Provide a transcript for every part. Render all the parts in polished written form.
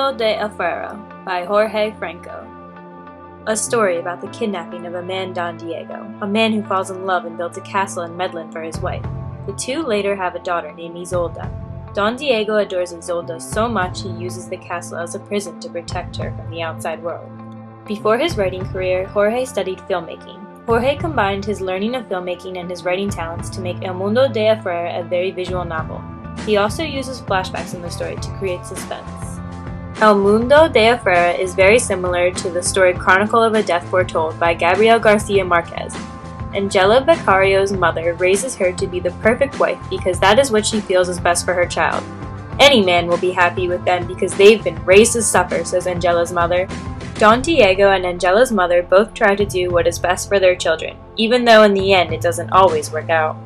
Mundo de Afuera by Jorge Franco. A story about the kidnapping of a man Don Diego, a man who falls in love and builds a castle in Medellin for his wife. The two later have a daughter named Isolda. Don Diego adores Isolda so much he uses the castle as a prison to protect her from the outside world. Before his writing career, Jorge studied filmmaking. Jorge combined his learning of filmmaking and his writing talents to make El Mundo de Afuera a very visual novel. He also uses flashbacks in the story to create suspense. El Mundo de Afuera is very similar to the story Chronicle of a Death Foretold by Gabriel Garcia Marquez. Angela Beccario's mother raises her to be the perfect wife because that is what she feels is best for her child. Any man will be happy with them because they've been raised to suffer, says Angela's mother. Don Diego and Angela's mother both try to do what is best for their children, even though in the end it doesn't always work out.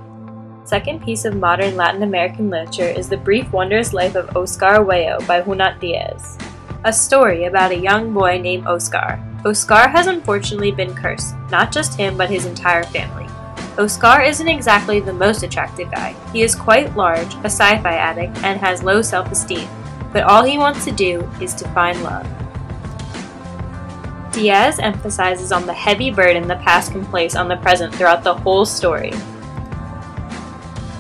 Second piece of modern Latin American literature is The Brief Wondrous Life of Oscar Huello by Junot Diaz, a story about a young boy named Oscar. Oscar has unfortunately been cursed, not just him but his entire family. Oscar isn't exactly the most attractive guy. He is quite large, a sci-fi addict, and has low self-esteem, but all he wants to do is to find love. Diaz emphasizes on the heavy burden the past can place on the present throughout the whole story.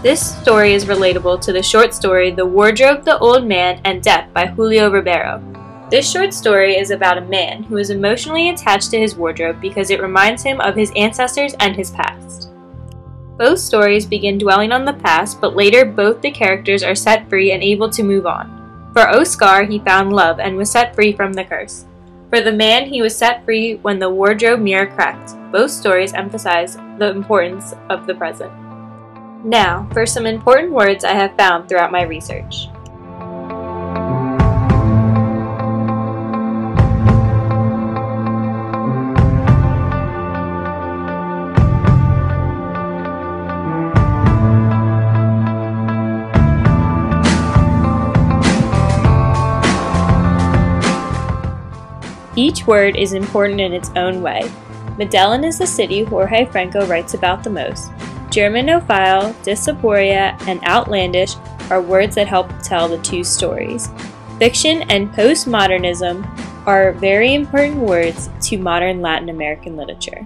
This story is relatable to the short story The Wardrobe, the Old Man, and Death by Julio Ribeiro. This short story is about a man who is emotionally attached to his wardrobe because it reminds him of his ancestors and his past. Both stories begin dwelling on the past, but later both the characters are set free and able to move on. For Oscar, he found love and was set free from the curse. For the man, he was set free when the wardrobe mirror cracked. Both stories emphasize the importance of the present. Now, for some important words I have found throughout my research. Each word is important in its own way. Medellin is the city Jorge Franco writes about the most. Germanophile, dysphoria, and outlandish are words that help tell the two stories. Fiction and postmodernism are very important words to modern Latin American literature.